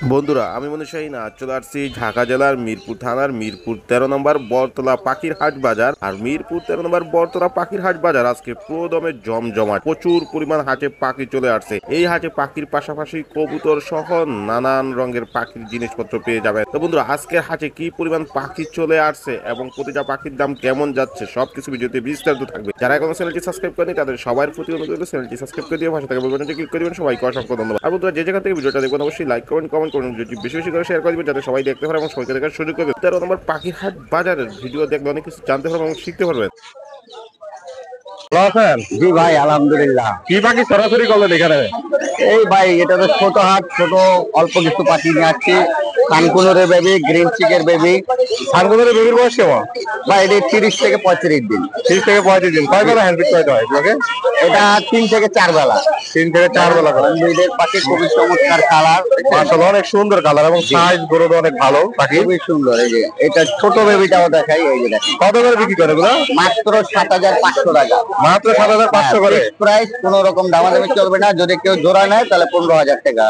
বন্ধুরা আমি মনে শাহিন আজ চলে আসছি ঢাকা জেলার মিরপুর থানার মিরপুর 13 নম্বর বরতলা পাখির হাট বাজার। আর মিরপুর 13 নম্বর বরতলা পাখির হাট বাজার আজকে পুরোদমে জমজমাট, প্রচুর পরিমাণ হাটে পাখি চলে আসছে। এই হাটে পাখির পাশাপাশি কবুতর সহ নানান রঙের পাখির জিনিসপত্র পেয়ে যাবেন। তো বন্ধুরা আজকের হাটে কি পরিমাণ পাখি চলে আসছে এবং প্রতিটা পাখির দাম কেমন যাচ্ছে সবকিছু ভিডিওতে বিস্তারিত থাকবে। যারা এখনো চ্যানেলটি সাবস্ক্রাইব করেনি তাদের সবার প্রতি অনুরোধ করব চ্যানেলটি সাবস্ক্রাইব করে দিয়ে পাশে থাকা বেল বাটনটি ক্লিক করে দিবেন। সবাইকে অসংখ্য ধন্যবাদ। আর বন্ধুরা যে যেখান থেকে ভিডিওটা দেখবেন অবশ্যই লাইক কমেন্ট করুন, যদি বেশি বেশি করে শেয়ার করে দিবেন যাতে সবাই দেখতে পারে এবং সবাইকে দেখার সুযোগ করে। 13 নম্বর পাখির হাট বাজারের ভিডিও দেখলে অনেক কিছু জানতে পারবেন এবং শিখতে পারবেন। জি ভাই আলহামদুলিল্লাহ। কি পাখি সরাসরি করলেন এখানে? এই ভাই এটা তো ছোট হাট, ছোট অল্প কিছু পাখি নিয়ে আসছি। কানকুনোরের বেবি, গ্রিন চিকের বেবি। সানগুলোর বেবির বয়স কেমন? ভাই এটা 30 থেকে 35 দিন। 30 থেকে 35 দিন। কয় বেলা হ্যান্ডফিট করতে হয় এগুলোকে? এটা 3 থেকে 4 বেলা। 3 থেকে 4 বেলা করে। দুইদের পাখি খুবই চমৎকার কালার, মাশাআল্লাহ অনেক সুন্দর কালার এবং সাইজ বড় অনেক ভালো পাখি, খুবই সুন্দর। এই যে এটা ছোট বেবিটাও দেখাই, এই যে দেখেন। কত করে বিক্রি করে এগুলো? মাত্র 7500 টাকা। মাত্র 7500 করে প্রাইস, কোনো রকম দামাদামি চলবে না। যদি কেউ জোড়া নেয় তাহলে 15000 টাকা।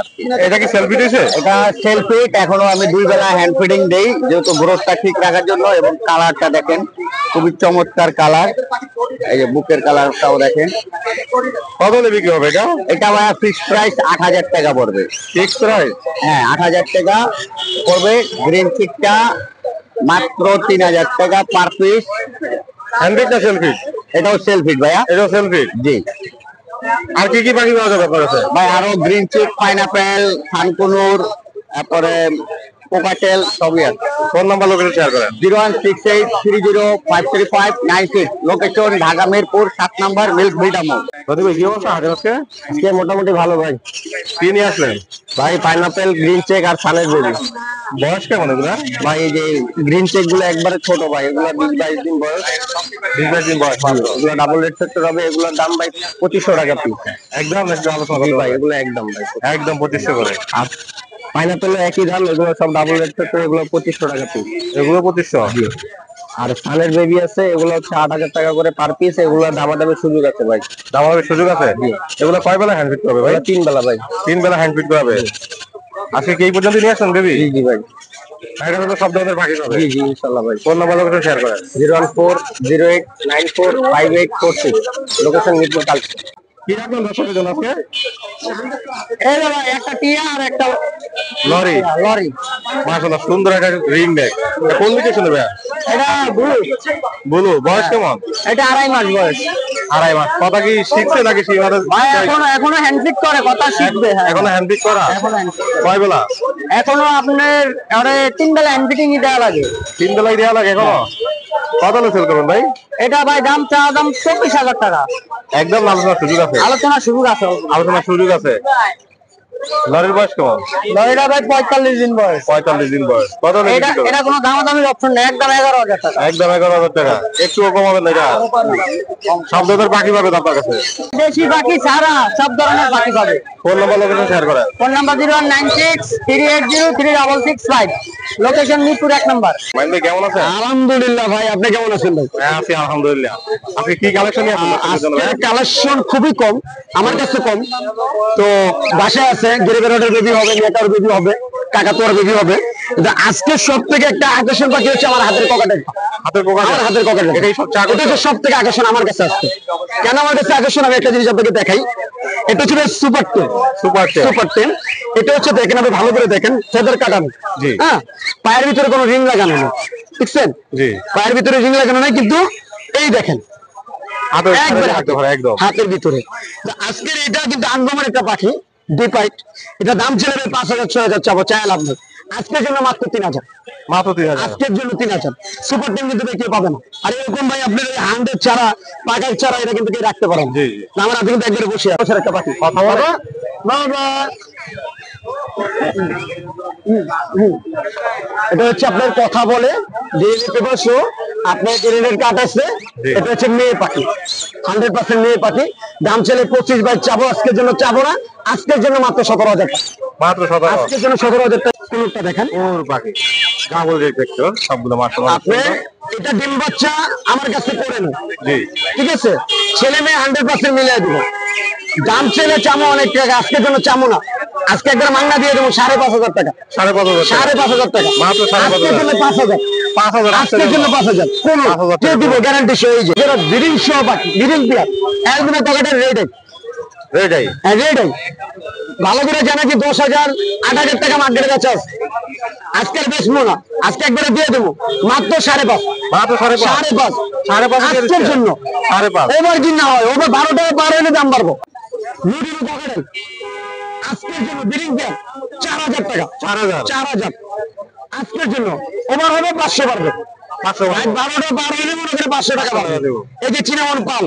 এটা কি সেলফি দিয়েছে? এটা সেলফিট। এখনো আমি 2 বেলা হ্যান্ড ফিডিং দেই, যেহেতু গ্রোথটা ঠিক রাখার জন্য। এবং কালারটা দেখেন, খুবই চমৎকার কালার। এই যে বুকের কালারটাও দেখেন। কত হলে বিক্রি হবে এটা? এটা আমার ফিক্সড প্রাইস 8000 টাকা পড়বে। Fix price? হ্যাঁ 8000 টাকা পড়বে। গ্রিন চিকটা মাত্র 3000 টাকা পার পিস। হ্যান্ডফিট না সেলফি? এটাও সেলফিট ভাইয়া। এটাও সেলফি? জি। আর কি কি পাখি পাওয়া যাবে আপনার কাছে? ভাই আরো গ্রিন চিক, পাইনাপেল, থানকুনুর, তারপরে কোকাটেল সবই আছে। ফোন নাম্বার লোকেশন শেয়ার করেন। 01683053596। লোকেশন ঢাকা মিরপুর 7 নম্বর মিল্ক ভিটা মোড়। প্রদীপ কি অবস্থা হাটের আজকে? আজকে মোটামুটি ভালো ভাই। কি নিয়ে আসলেন? ভাই পাইনাপেল, গ্রিন চেক আর সানের বেবি। বয়স কেমন এগুলা? ভাই এই যে গ্রিন চেক গুলো একবারে ছোট ভাই, এগুলো 20-22 দিন বয়স। 20-22 দিন বয়স মাত্র। এগুলো ডাবল রেড সেক্টর হবে। এগুলোর দাম ভাই 2500 টাকা পিস। একদম একদম আলোচনা জি করতে ভাই, হবে। এগুলো একদম ভাই একদম 2500 করে। আর পাইনাপেল একই দাম, এগুলো সব ডাবল রেড সেক্টর, এগুলো 2500 টাকা পিস। এগুলো 2500? আর সানের বেবি আছে, এগুলো হচ্ছে 8000 টাকা করে পার পিস। এগুলো দামাদামের সুযোগ আছে ভাই। দামাদামের সুযোগ আছে? এগুলো কয় বেলা হ্যান্ডফিট করবে ভাই? 3 বেলা ভাই। 3 বেলা হ্যান্ডফিট করাবে। আজকে কি এই পর্যন্ত নিয়ে আসলেন বেবি? জি জি ভাই। এখানে তো সব ধরনের পাখি পাবে। জি জি ইনশাআল্লাহ ভাই। ফোন নাম্বার লোকেশন শেয়ার করেন। 01408945846। লোকেশন মিরপুর কালকে। কি রাখবেন দর্শকের জন্য আজকে? এই যে ভাই একটা টিয়া আর একটা লরি। লরি। মাশাআল্লাহ সুন্দর একটা রিং নেক। কোন দিকে শুনে ভাই? এটা ব্লু। বলু বয়স কেমন? এটা 2.5 মাস বয়স। 2.5 মাস। কথা কি শিখছে নাকি শিখাতে? ভাই এখনো হ্যান্ডপিক করে, কথা শিখবে। হ্যাঁ এখনো হ্যান্ডপিক করা? এখনো handpick করে। কয় বেলা? এখনো আপনার আরে 3 বেলা হ্যান্ডপিকিং দেওয়া লাগে। 3 বেলাই দেওয়া লাগে এখনো? কত হলে সেল করবেন ভাই? এটা ভাই দাম 24,000 টাকা। একদম আলোচনার সুযোগ আছে? আলোচনার সুযোগ আছে। আলোচনার সুযোগ আছে। লরির বয়স কেমন? লরিটা ভাই 45 দিন বয়স। 45 দিন বয়স। কত হলে এটা বিক্রি করবেন? এটা কোনো দামাদামির অপশন নেই, একদম 11,000 টাকা। একদম 11,000 টাকা। একটুও কমাবেন না এটা? সব ধরনের পাখি পাবেন আপনার কাছে? দেশি পাখি ছাড়া সব ধরনের পাখি পাবে। ফোন নাম্বার লোকেশন শেয়ার করেন। Phone number 09638036665। লোকেশন মিরপুর 1 নম্বর। মাইন ভাই কেমন আছেন? আলহামদুলিল্লাহ ভাই, আপনি কেমন আছেন ভাই? হ্যাঁ আছি আলহামদুলিল্লাহ। আপনি কি কালেকশন নিয়ে আসছেন? আজকের কালেকশন খুবই কম, আমার কাছে কম। তো বাসায় আছে গিরিবেরোডের বেবি হবে, নেটার বেবি হবে, কাকাতুয়ার বেবি হবে। কিন্তু আজকে সব থেকে একটা আকর্ষণ পাখি হচ্ছে আমার হাতের ককাটেল। হাতের পোকা? আমার হাতের ককাটেল এটাই সবচেয়ে আকর্ষণ? এটা সব থেকে আকর্ষণ আমার কাছে আসছে। কেন আমার কাছে আকর্ষণ? আমি একটা জিনিস আপনাকে দেখাই। এটা হচ্ছে super ten. Super ten? Super ten. এটা হচ্ছে দেখেন, আপনি ভালো করে দেখেন, ফেদার কাটানো। জি। হ্যাঁ, পায়ের ভিতরে কোনো রিং লাগানো নেই, বুঝছেন? জি। পায়ের ভিতরে রিং লাগানো নাই, কিন্তু এই দেখেন হাতের একবারে হাতে ধরে একদম হাতের ভিতরে। তো আজকের এটা কিন্তু আনকমন একটা পাখি, ডিপাইট। এটা দাম ছিল 5,000-6,000 চাবো, চাই লাভ নেই। আজকের জন্য মাত্র 3,000। মাত্র 3000? আজকের জন্য 3,000। সুপার টিম কিন্তু কেউ পাবে না। আর এরকম ভাই আপনার 100 ছাড়া, পাকার ছাড়া এটা কিন্তু কেউ রাখতে পারেন। জি। আমরা কিন্তু একবারে বসে বছর একটা পাখি কথা বলে? বাবা। এটা হচ্ছে আপনার কথা বলে, ডিএনএ পেপার শো, আপনার ডিএনএ কার্ড আছে। এটা হচ্ছে মেয়ে পাখি, 100% মেয়ে পাখি। দাম ছেলে 25 ভাই চাবো, আজকের জন্য চাবো না। আজকের জন্য মাত্র 17,000 টাকা। মাত্র 17? আজকের জন্য 17,000 টাকা। কোনটা দেখেন? ওর পাখি গাবল রেট দেখছো সবগুলো মাশাআল্লাহ। আপনি এটা ডিম বাচ্চা আমার কাছে করে না। জি। ঠিক আছে, ছেলে মেয়ে 100% মিলিয়ে দিব। দাম ছেলে চামো অনেক টাকা, আজকের জন্য চামো না, আজকে একবার মাংনা দিয়ে দেবো 5,500 টাকা, 5,500 টাকা মাত্র 5,500 আজকের জন্য 5,000, 5,000 আজকের জন্য 5,000 কোনো 5,000 কে দিব গ্যারান্টি সে এই যে যেটা ব্রিডিং সহ পাখি, ব্রিডিং পিয়ার একদিনের টাকাটা রেট এটাই ভালো করে জানা কি 10,000 8,000 টাকা মার্কেটের কাছে আছে, আজকে আর বেচবো না, আজকে একবারে দিয়ে দেবো মাত্র 5,500, মাত্র 5,500 5,500 আজকের জন্য 5,500 ওভার দিন না হয়, ওভার 12 টাকা পার হলে দাম বাড়বো। লুটিনো পকেটের আজকের জন্য ব্রিডিং পিয়ার 4,000 টাকা, 4,000 আজকের জন্য ওভার হবে 500 বাড়বে, 12টা 12 হলে মনে করে 500 টাকা বাড়বে। এই যে চিনামন পাল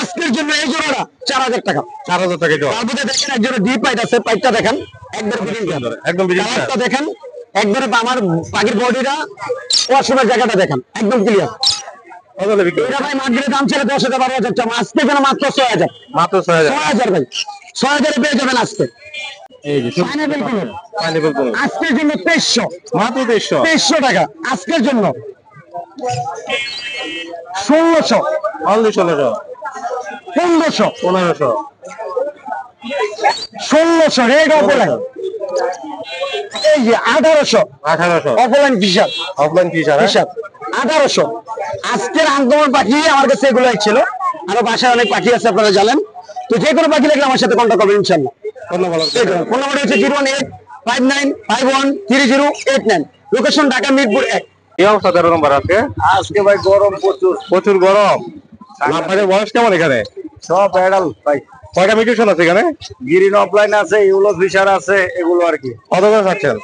আজকের জন্য এই জোড়াটা 4,000 টাকা, 4,000 টাকা জোড়া। তারপরে দেখেন এক জোড়া ডিপ পাইট আছে, পাইটটা দেখেন একদম একদম বিজনেস কালারটা দেখেন, একবারে আমার পাখির বডিটা ওয়াশরুমের জায়গাটা দেখেন একদম ক্লিয়ার। এটা ভাই মার্কেটের দাম ছিল 10,000 12,000 টাকা, আজকে কেন মাত্র 6,000, মাত্র 6,000 6,000 ভাই 6,000 এ পেয়ে যাবেন আজকে। এই যে পাইনাপেল কালার পাইনাপল কোন আজকের জন্য 2300, মাত্র 2300 2300 টাকা আজকের জন্য, 1,600, অনলি 1600 1,500, 1500 1,600 রেড অফলাইন, এই যে 1,800 1800 অফলাইন ফিশার, অফলাইন কি স্যার 1,800 আজকের আন্দোলন পাখি আমার কাছে এগুলাই ছিল, আরো বাসায় অনেক পাখি আছে আপনারা জানেন, তো যে কোনো পাখি লাগলে আমার সাথে কন্ট্যাক্ট করবেন ইনশাআল্লাহ। ফোন নাম্বার হচ্ছে 01859513089, লোকেশন ঢাকা মিরপুর 1। কি অবস্থা 13 নম্বর আজকে ভাই গরম প্রচুর গরম। আপনাদের বয়স কেমন এখানে? সব অ্যাডাল ভাই, কয়টা মিউটেশন আছে এখানে? গ্রিন অফলাইন আছে, ইউলো ফিশার আছে, এগুলো আর কি। কত করে চাচ্ছেন?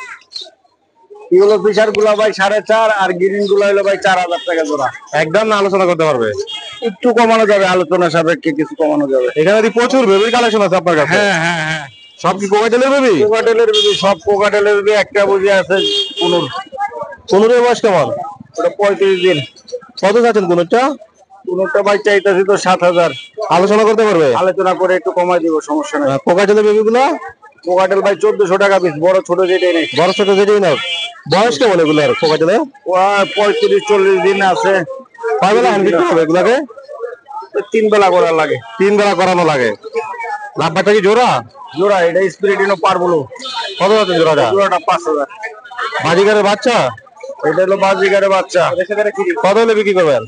ইউলো ফিশার গুলা ভাই 4,500 আর গ্রিন গুলা হলো ভাই 4,000 টাকা জোড়া। একদম না আলোচনা করতে পারবে? একটু কমানো যাবে, আলোচনা সাপেক্ষে কিছু কমানো যাবে। এখানে প্রচুর বেবির কালেকশন আছে আপনার কাছে? হ্যাঁ সব কি কোকাটেলের বেবি? কোকাটেলের বেবি, সব কোকাটেলের বেবি, একটা বুঝে আছে 15 বয়স কেমন? ওটা 35 দিন। কত চাচ্ছেন কোনটা? কোনটা ভাই চাইতেছি তো 7,000, আলোচনা করতে পারবে? আলোচনা করে একটু কমাই দিব, সমস্যা নাই। কোকাটেলের বেবি গুলো কোকাটেল ভাই 1,400 টাকা পিস, বড় ছোট যেটাই নেই। বড় ছোট যেটাই নাও। বয়স কেমন এগুলো আর কোকাটেলে? 35-40 দিন আছে। কয় বেলা হ্যান্ড দিতে হবে এগুলাকে? 3 বেলা করা লাগে। 3 বেলা করানো লাগে। লাভবারটা কি জোড়া? জোড়া, এটা স্পিরিটিনো পারবলো। কত আছে জোড়াটা? জোড়াটা 5,000। বাজিগারের বাচ্চা? এটা হলো বাজিগারের বাচ্চা। কত হলে বিক্রি করবেন?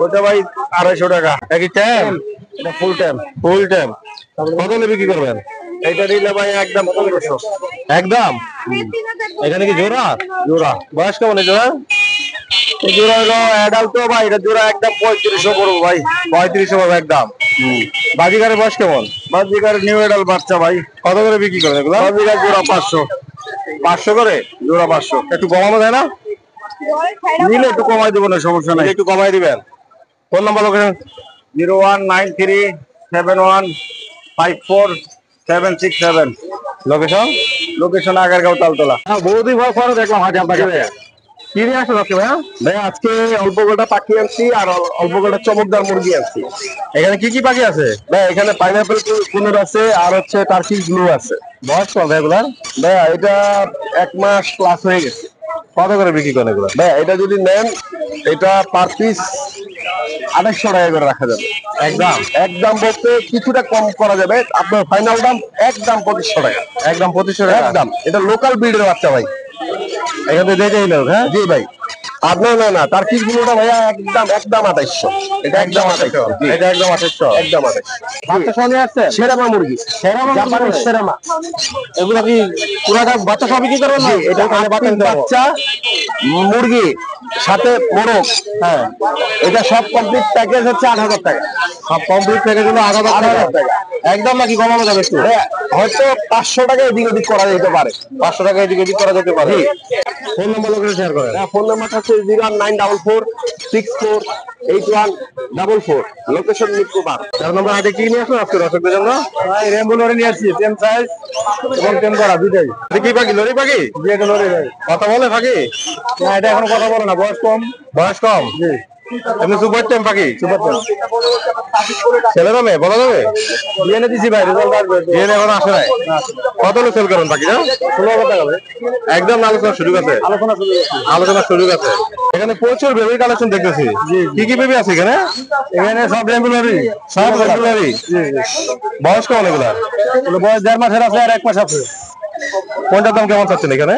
ওটা ভাই 2,500 টাকা। একই টাইম? এটা ফুল টাইম। ফুল টাইম কত হলে বিক্রি করবেন? এটা নিলে ভাই একদম 1,500। একদম? এখানে কি জোড়া? জোড়া। বয়স কেমন এই জোড়া? এই জোড়া হলো অ্যাডাল্ট তো ভাই, এটা জোড়া একদম 3,500 করবো ভাই। 3500 পাবে একদম। বাজিগারের বয়স কেমন? বাজিগার নিউ অ্যাডাল্ট বাচ্চা ভাই। কত করে বিক্রি করেন এগুলো? বাজিগার জোড়া 500। 500 করে জোড়া 500। একটু কমানো যায় না? নিলে একটু কমাই দেবো না, সমস্যা নাই। একটু কমাই দিবেন। Phone number location? 01937154767। Location? Location Agargaon Taltala. বহুদিন পরে দেখলাম হাটে আপনাকে। কি নিয়ে আসছেন আজকে ভাইয়া? ভাই আজকে অল্প কটা পাখি আনছি আর অল্প কটা চমকদার মুরগি আনছি। এখানে কি কি পাখি আছে? ভাই এখানে পাইনাপেল কুনুর আছে আর হচ্ছে টার্কিশ ব্লু আছে। বয়স কম ভাই এগুলার? ভাই এটা 1 মাস প্লাস হয়ে গেছে। কত করে বিক্রি করেন এগুলো? ভাই এটা যদি নেন, এটা পার পিস 2,800 টাকা করে রাখা যাবে। একদম? একদম বলতে কিছুটা কম করা যাবে, আপনার ফাইনাল দাম একদম 2,500 টাকা। একদম 2500 টাকা? একদম। এটা লোকাল ব্রিডের বাচ্চা ভাই। এখান থেকে দেখেই লোক। হ্যাঁ জি ভাই। আপনার না টার্কিশ ব্লুটা ভাইয়া একদম 2,800। এটা একদম 2,800। এটা একদম 2800? একদম 2,800। বাচ্চা সহ নিয়ে আসছেন? সেরামা মুরগি, জাপানের সেরামা। এগুলো কি পুরাটা বাচ্চা সব বিক্রি করবেন না? এটা বাচ্চা মুরগি সাথে মোরগ। হ্যাঁ, এটা সব কমপ্লিট প্যাকেজ হচ্ছে 8,000 টাকা। সব কমপ্লিট প্যাকেজ গুলো 8,000 টাকা। একদম নাকি কমানো যাবে একটু? হয়তো 500 টাকা এদিক ওদিক করা যেতে পারে। 500 টাকা এদিক ওদিক করা যেতে পারে। ফোন নাম্বার লোকেশন শেয়ার করেন। ফোন নাম্বারটা হচ্ছে 01944648144। লোকেশন মিরপুর 12। 4 নম্বর হাটে কি নিয়ে আসলো আজকে দর্শকদের জন্য? ভাই রেমবো লরি নিয়ে আসছি, টেম সাইজ এবং টেম করা দুইটাই। এটা কি পাখি? লরি পাখি? যে কোনো লরি ভাই। কথা বলে পাখি? না এটা এখনো কথা বলে না, বয়স কম। বয়স কম? জি। এমনি সুপার টাইম পাখি, ছেলেরা মেয়ে বলা যাবে? ডিএনএ দিছি ভাই, রেজাল্ট আসবে। ডিএনএ এখন আসে নাই, কত হলে সেল করেন পাখিটা? 16,000 টাকা ভাই। একদম আলোচনার সুযোগ আছে, আলোচনা শুরু করছি। আলোচনার সুযোগ আছে। এখানে প্রচুর বেবি কালেকশন দেখতেছি, কি কি বেবি আছে এখানে? এখানে সব রেম্বু বেবি, সব বেবি। বয়স কেমন এগুলা? বয়স 1.5 মাসের আছে আর 1 মাস আছে। কোনটার দাম কেমন চাচ্ছেন এখানে?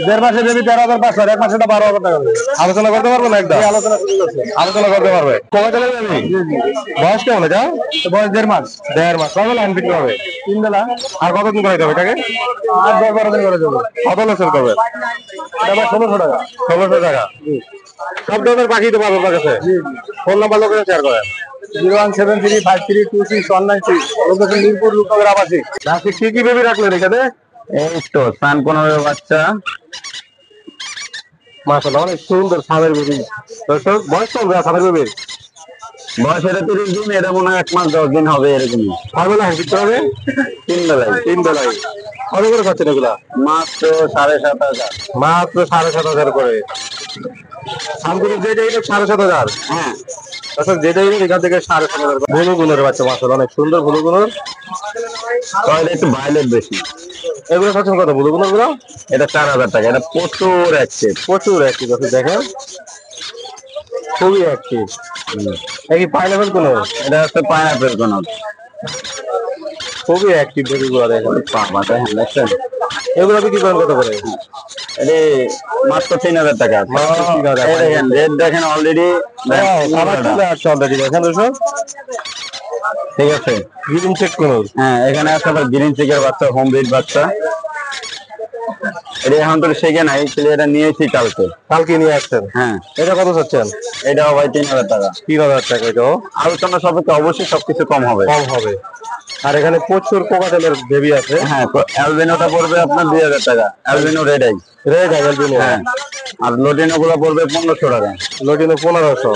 1.5 মাসের বেবি 13,500, 1 মাসেরটা 12,000 টাকা। আলোচনা করতে পারবো না একদম? আলোচনা শুরু করছে। আলোচনা করতে পারবে। কবে বেবি? বয়স কেমন এটা? বয়স 1.5 মাস। 1.5 মাস। কবে লাইন বিক্রি হবে? 3 বেলা। আর কতদিন করে যাবে এটাকে? আর 10-12 দিন করে যাবে। কত হলে সেল করবে? এটা ভাই 1600 টাকা। 1600 টাকা। সব ধরনের পাখি তো পাবো আপনার কাছে। ফোন নাম্বার লোকেশন শেয়ার করেন। 01735326196, লোকেশন মিরপুর রূপনগর আবাসিক। আজকে কি কি বেবি রাখলেন এখানে? এই তো সান 15 বাচ্চা। মাশাআল্লাহ, অনেক সুন্দর সাদের বেবি। দর্শক, বয়স কেমন সাদের বেবির? বয়স এটা 30 দিন, এটা মনে হয় 1 মাস 10 দিন হবে এরকমই। কয় বেলা হ্যান্ড দিতে হবে? 3 বেলায়। 3 বেলায়। কত করে খাচ্ছেন এগুলা? মাত্র 7,500। মাত্র 7,500 করে। সামগুলো যেটা 7,500। হ্যাঁ, দর্শক, যেটাই এখান থেকে 7,500 করে। ভুলু গুলোর বাচ্চা, মাশাআল্লাহ অনেক সুন্দর ভুলু গুলোর। তাহলে একটু ভায়োলেট বেশি। এগুলো খাচ্ছেন কত ভুলু গুলো? এটা 4,000 টাকা। এটা প্রচুর অ্যাক্টিভ। প্রচুর অ্যাক্টিভ আছে, দেখেন খুবই অ্যাক্টিভ। এই পাইনাপেল কোন? এটা হচ্ছে পাইনাপেল কোন। খুবই অ্যাক্টিভ বেবি গুলো দেখেন। বাবাটা হ্যাঁ দেখছেন। এগুলো বিক্রি করেন কত করে? এটা মাত্র 3,000 টাকা। মাত্র 3,000 এই দেখেন, রেড দেখেন অলরেডি। আমার চলে আসছে অলরেডি, দেখেন দর্শক। ঠিক আছে, গ্রিন চেক করুন। হ্যাঁ এখানে আছে আবার গ্রিন চিকের বাচ্চা, হোম ব্রিড বাচ্চা। এটা এখন তো শেখে নাই, এটা নিয়েছি কালকে। কালকে নিয়ে আসছেন? হ্যাঁ। এটা কত চাচ্ছেন? এটাও ভাই 3,000 টাকা। 3,000 টাকা। এটাও আলোচনা সাপেক্ষে অবশ্যই সবকিছু কম হবে। কম হবে। আর এখানে প্রচুর কোকাটেলের বেবি আছে। হ্যাঁ, অ্যালবিনোটা পড়বে আপনার 2,000 টাকা। Albino red eye. Red albino. হ্যাঁ, আর লোটিনো গুলো পড়বে 1,500 টাকা। লটিনো 1500।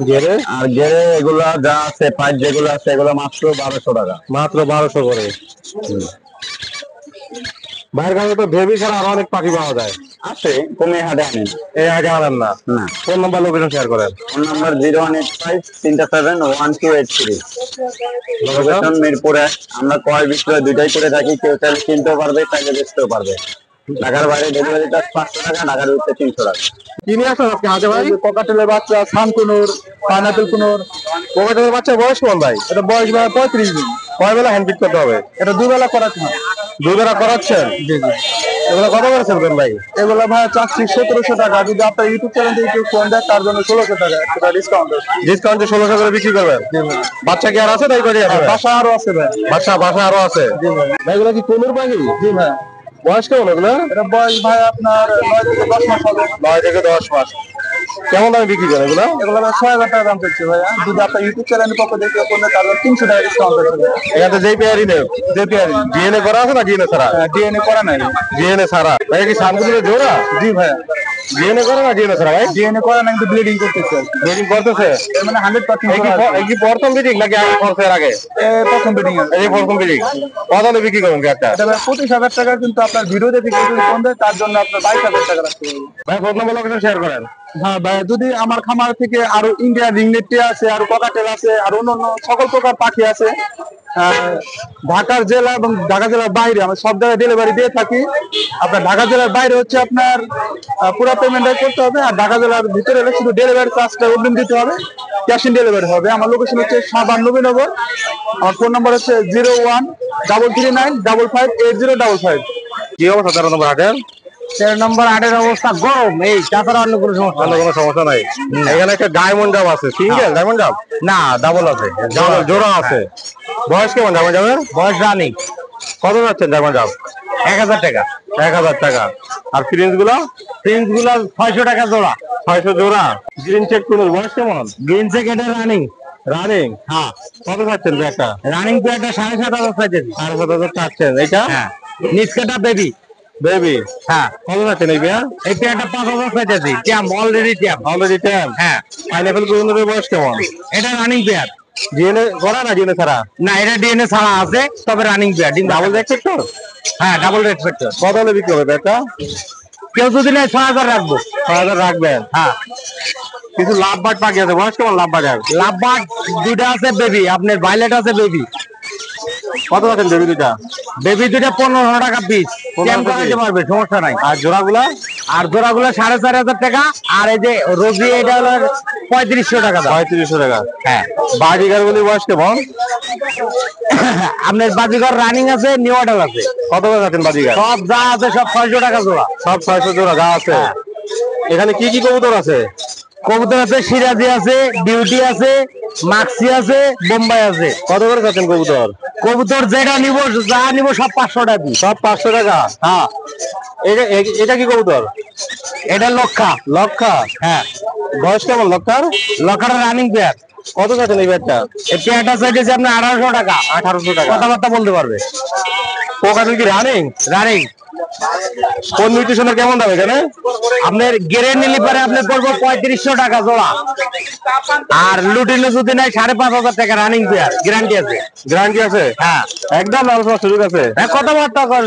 গেরে? আর গেরে এগুলা যা আছে, পাইপ যেগুলো আছে এগুলো মাত্র 1,200 টাকা। মাত্র 1200 করে। বাইরের কাছে তো বেবি ছাড়া আরো অনেক পাখি পাওয়া যায়। আছে, কমে হাটে আনেন। এই আগে আনেন না? না। ফোন নাম্বার লোকেশন শেয়ার করেন। Phone number 01853711283। লোকেশন মিরপুরে। আমরা ক্রয় বিক্রয় দুইটাই করে থাকি। কেউ চাইলে কিনতেও পারবে, চাইলে বেচতেও পারবে। ঢাকার বাইরে ডেলিভারি চার্জ 500 টাকা, ঢাকার ভিতরে 300 টাকা। কি নিয়ে আসছেন আজকে হাটে ভাই? কোকাটেলের বাচ্চা, সানকুনুর, পাইনাপেল কুনুর। কোকাটেলের বাচ্চা বয়স কেমন ভাই? এটা বয়স ভাই 35 দিন। কয় বেলা হ্যান্ড ফিট করতে হবে? এটা 2 বেলা করাতে হয়। 2 বেলা করাচ্ছেন? জি জি। এগুলো কত করে সেলবেন ভাই? এগুলো ভাই চাচ্ছি 1700 টাকা। যদি আপনার ইউটিউব চ্যানেল থেকে কেউ ফোন দেয় তার জন্য 1600 টাকা একটা ডিসকাউন্ট আছে। ডিসকাউন্টে 1600 করে বিক্রি করবেন? বাচ্চা কি আর আছে তাই করে? বাসা আরো আছে ভাই। বাসা আরো আছে? জি ভাই। ভাই এগুলো কি কোনুর পাখি? জি ভাই। বয়স কেমন এগুলো? এটা বয়স ভাই আপনার 9 থেকে 10 মাস হবে। 9 থেকে 10 মাস। কেমন দামে বিক্রি করেন এগুলো? এগুলো ভাই 6,000 টাকা দাম চাচ্ছি ভাইয়া। যদি আপনার ইউটিউব চ্যানেলের পক্ষ থেকে কেউ ফোন দেয় তার জন্য 300 টাকা ডিসকাউন্ট আছে। এখানে যেই পেয়ারই নেই, যে পেয়ারি ডিএনএ করা আছে না ডিএনএ ছাড়া? ডিএনএ করা নাই। ডিএনএ ছাড়া। ভাই কি সামগুলো জোড়া? জি ভাই। ডিএনএ করে না ডিএনএ ছাড়া ভাই? ডিএনএ করা নাই, কিন্তু ব্লিডিং করতেছে। ব্রিডিং করতেছে? এর মানে 100% এই কি প্রথম ব্রিডিং নাকি আগে করছে এর আগে? প্রথম ব্লিডিং আছে। এই প্রথম ব্রিডিং। কত দামে বিক্রি করেন একটা? এটা ভাই 25,000 টাকা, কিন্তু আপনার ভিডিও দেখে কেউ যদি ফোন দেয় তার জন্য আপনার 22,000 টাকা রাখতে হবে। ভাই ফোন নাম্বার লোকেশন শেয়ার করেন। হ্যাঁ ভাই, যদি আমার খামার থেকে আরো ইন্ডিয়ান রিংনেট আছে, আরো ককাটেল আছে, আর অন্যান্য সকল প্রকার পাখি আছে, ঢাকার জেলা এবং ঢাকা জেলার বাইরে আমরা সব জায়গায় ডেলিভারি দিয়ে থাকি। আপনার ঢাকা জেলার বাইরে হচ্ছে আপনার পুরো পেমেন্টটা করতে হবে, আর ঢাকা জেলার ভিতরে হলে শুধু ডেলিভারি চার্জটা অগ্রিম দিতে হবে, ক্যাশ ইন ডেলিভারি হবে। আমার লোকেশন হচ্ছে সাবান নবীনগর। আমার ফোন নাম্বার হচ্ছে 0133955805। কি অবস্থা 13 নম্বর হাটের? 13 নম্বর হাটের অবস্থা গরম, এই তাছাড়া অন্য কোনো সমস্যা অন্য কোনো সমস্যা নাই। এখানে একটা ডায়মন্ড ডাব আছে, সিঙ্গেল ডায়মন্ড ডাব? না, ডাবল আছে, জোড়া আছে। বয়স কেমন ডায়মন্ড ডাবের? বয়স রানিং। কত যাচ্ছেন ডায়মন্ড ডাব? 1,000 টাকা। 1000 টাকা। আর ফ্রিন্স গুলো? প্রিন্স গুলো 600 টাকা জোড়া। 600 জোড়া। গ্রিন চেক কোন বয়স কেমন? গ্রিন সেকেন্ডের রানিং। রানিং? হ্যাঁ। কত যাচ্ছেন একটা? রানিং পেয়ারটা 7,500 চাইতেছি। 7,500 চাচ্ছেন। এটা হ্যাঁ, নিচকাটা বেবি। বেবি? হ্যাঁ। কত যাচ্ছেন এই পেয়ার? এই পেয়ারটা 5,000 চাইতেছি। ট্যাম অলরেডি ট্যাম। অলরেডি 10? হ্যাঁ। পাইনাপেল কোনের বয়স কেমন? এটা রানিং পেয়ার। ডিএনএ করা না ডিএনএ ছাড়া? না, এটা ডিএনএ ছাড়া আছে, তবে রানিং পেয়ার। ডিম ডাবল রেসপেক্টর? হ্যাঁ, ডাবল রেসপেক্টর। কত হলে বিক্রি হবে পেয়ারটা? কেউ যদি নেয় 6,000 রাখবো। 6,000 রাখবেন? হ্যাঁ। কিছু লাভবাট পাখি আছে, বয়স কেমন লাভবাটের? লাভবার্ড দুইটা আছে বেবি, আপনার ভাইলেট আছে বেবি। কত আছেন বেবি দুটা? বেবি দুইটা 1500 টাকা পিস, 1500 করাইতে পারবে, সমস্যা নাই। আর জোড়াগুলা? আর জোড়াগুলো 4500 টাকা। আর এই যে রোজি এটা হলো 3500 টাকা দাম। 3500 টাকা। হ্যাঁ। বাজিগার গুলি বয়স কেমন? আপনার বাজিঘর রানিং আছে, নিউ অর্ডার আছে। কত করে আছেন বাজিগার? সব যা আছে সব 600 টাকা জোড়া। সব 600 জোড়া যা আছে। এখানে কি কি কবুতর আছে? কবুতর আছে, সিরাজি আছে, বিউটি আছে, মাক্সি আছে, বোম্বাই আছে। কত করে আছেন কবুতর? কবুতর যেটা নিব, যা নিব সব 500 টাকা পিস। সব 500 টাকা। হ্যাঁ। এটা কি কবুতর? এটা লক্ষা। লক্ষা? হ্যাঁ। বয়স কেমন লক্ষার? লক্ষার রানিং পেয়ার। কত আছেন এই ব্যাটটা? এই পেয়ারটা চাইতেছে আপনার 1800 টাকা। 1800 টাকা। কথাবার্তা বলতে পারবে। পোকাটা কি রানিং? রানিং। কোন নিউট্রিশনের কেমন দাম এখানে? আপনার গেরে নিলে পারে আপনার পড়বো 3500 টাকা জোড়া। আর লুটিলে যদি নাই 5500 টাকা রানিং পেয়ার, গ্যারান্টি আছে। গ্যারান্টি আছে? হ্যাঁ। একদম আলোচনার সুযোগ আছে? হ্যাঁ, কথাবার্তা করার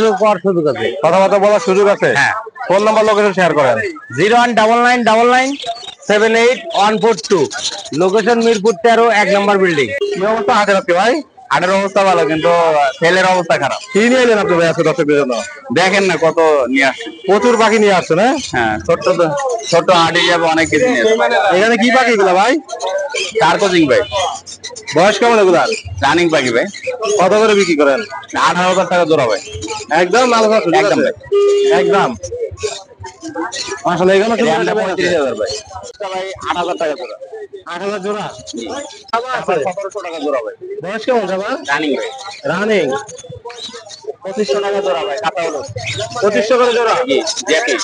সুযোগ আছে। কথাবার্তা বলার সুযোগ আছে? হ্যাঁ। ফোন নাম্বার লোকেশন শেয়ার করেন। 0199997142। লোকেশন মিরপুর 13, 1 নম্বর বিল্ডিং। কি অবস্থা হাটের আজকে ভাই? হাটের অবস্থা ভালো, কিন্তু সেলের অবস্থা খারাপ। কি নিয়ে এলেন আপনি ভাই আজকে দর্শকদের জন্য? দেখেন না কত নিয়ে আসছে। প্রচুর পাখি নিয়ে আসছেন। হ্যাঁ, ছোট হাটে যাবে, অনেক কিছু নিয়ে আসছে। এখানে কি পাখি এগুলা ভাই? কার্কোজিং ভাই, বয়স কেমন এগুলার? রানিং পাখি ভাই। কত করে বিক্রি করেন? 18,000 টাকা জোড়া ভাই। একদম আলোচনার সুযোগ একদম আছে? ভাই। একদম। আসলে এখানে এটা 35,000 ভাই। ভাই 8,000 টাকা জোড়া। 8,000 জোড়া? 1700 টাকা জোড়া ভাই। বয়স কেমন সবার? রানিং ভাই। রানিং? 2500 টাকা জোড়া ভাই, কাটা হলো। 2500 করে জোড়া? জি, জ্যাকি।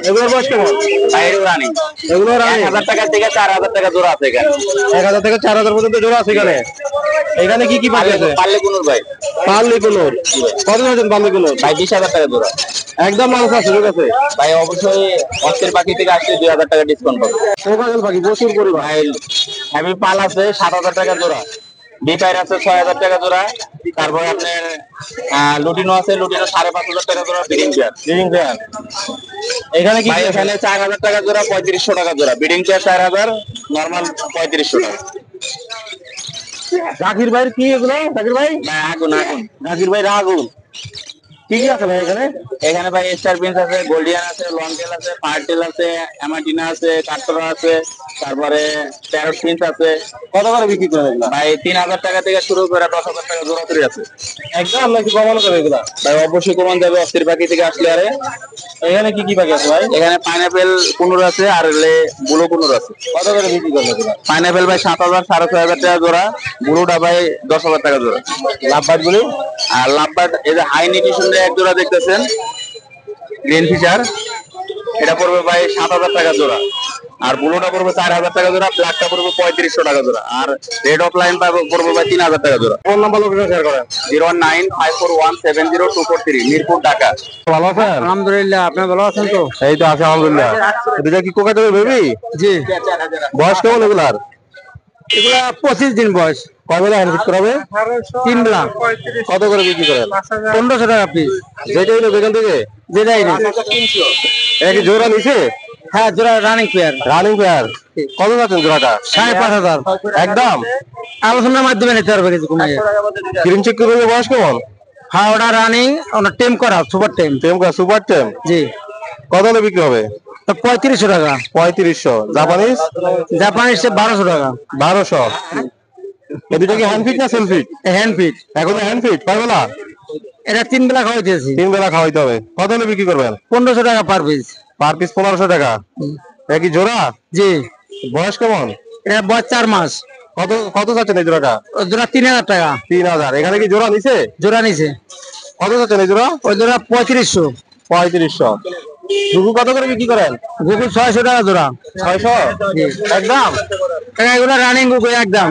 এগুলোর বয়স কেমন? বাইরেও রানিং। এগুলো রানিং? 1000 টাকা থেকে 4000 টাকা জোড়া আছে এখানে। 1000 থেকে 4000 পর্যন্ত জোড়া আছে এখানে। এখানে কি কি পাখি আছে? পারলে কোনুর ভাই। পার্লি কুনুর? কত আছেন পার্লি কুনুর? ভাই 20,000 টাকা জোড়া। একদম আলোচনার সুযোগ আছে? ভাই অবশ্যই অস্থির পাখি থেকে আসলে 2000 টাকা ডিসকাউন্ট পাবে। কোকাজল পাখি প্রচুর পরিমাণ। ভাই হ্যাভি পাল আছে 7000 টাকা জোড়া। বিপাইর আছে 6000 টাকা জোড়া। তারপরে আপনার লুটিনো আছে, লুটিনো 5,500 টাকা জোড়া বিডিং পেয়ার। Breeding pair. এখানে কি ভাই এখানে 4000 টাকা জোড়া, 3500 টাকা জোড়া। বিডিং পেয়ার 4000, নরমাল 3500 টাকা। জাকির ভাইয়ের কি এগুলো? জাকির ভাই? ভাই আগুন আগুন। জাকির ভাই রাগুন। কি কি আছে ভাই এখানে? এখানে ভাই স্টার প্রিন্স আছে, গোল্ডিয়ান আছে, লং টেল আছে, পার্টেল আছে, অ্যামাটিনা আছে, কাটরা আছে, তারপরে প্যারট প্রিন্স আছে। কত করে বিক্রি করেন এগুলো? ভাই 3000 টাকা থেকে শুরু করে 10,000 টাকা জোড়া তৈরি আছে। একদম নাকি কমানো যাবে এগুলা? ভাই অবশ্যই কমান যাবে অস্থির পাখি থেকে আসলে। আরে এখানে কি কি পাখি আছে ভাই? এখানে পাইনাপেল কুনুর আছে আর বুলো কুনুর আছে। কত করে বিক্রি করেন এগুলা? পাইনাপেল ভাই 7,000, 6,500 টাকা জোড়া। বুলোটা ভাই 10,000 টাকা জোড়া। লাভবাট গুলি? আর লাভবার্ড এই যে হাই নিউট্রিশন এক জোড়া দেখতেছেন, গ্রিন ফিচার, এটা পড়বে ভাই 7,000 টাকা জোড়া। আর ব্লুটা পড়বে 4,000 টাকা জোড়া, ব্ল্যাকটা পড়বে 3500 টাকা জোড়া। আর রেড অফ লাইন পড়বে ভাই 3,000 টাকা জোড়া। ফোন নাম্বার লোকেশন শেয়ার করেন। 01954170243, মিরপুর, ঢাকা। ভালো আছেন? আলহামদুলিল্লাহ, আপনি ভালো আছেন তো? এই তো আছে আলহামদুলিল্লাহ। দুটা কি কোকাজল বেবি? জি। বয়স কেমন এগুলার? এগুলা 25 দিন বয়স। কয় বেলা হ্যান্ড ফিট করাবে? 3 বেলা। কত করে বিক্রি করেন? 1500 টাকা পিস। যেটাই নেবে এখান থেকে? যেটাই নেই। এটা কি জোড়া নিছে? হ্যাঁ, জোড়া রানিং পেয়ার। Running pair. কত যাচ্ছেন জোড়াটা? 5,500। একদম আলোচনার মাধ্যমে নিতে পারবে কিছু কমিয়ে। গ্রিন চেক করবে। বয়স কেমন? হ্যাঁ, ওটা রানিং, ওটা টেম করা, সুপার টেম। টেম কা সুপার টেম? জি। কত হলে বিক্রি হবে? 3500 টাকা। 3500। জাপানিজ? জাপানিজ 1200 টাকা। 1200। এই দুটো কি হ্যান্ড ফিট না সেল ফিট? Hand fit. এখন হ্যান্ড ফিট। কয় বেলা? এটা 3 বেলা খাওয়াইতেছি। 3 বেলা খাওয়াইতে হবে। কত হলে বিক্রি করবেন? 1500 টাকা পার পিস। পার পিস 1500 টাকা। এটা কি জোড়া? জি। বয়স কেমন? এটা বয়স 4 মাস। কত কত যাচ্ছেন এই জোড়াটা? ওই জোড়া 3000 টাকা। 3000। এখানে কি জোড়া নিছে? জোড়া নিছে। কত যাচ্ছেন এই জোড়া? ওই জোড়া 3500। 3500। ঘুঘু কত করে বিক্রি করেন? গুগল 600 টাকা জোড়া। 600? একদম। এগুলো রানিং গুগল একদম।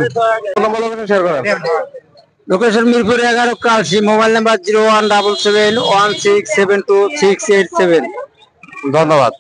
ফোন নাম্বার লোকেশন শেয়ার করেন। Location Mirpur 11, Kalshi. Mobile number 01771672687। ধন্যবাদ।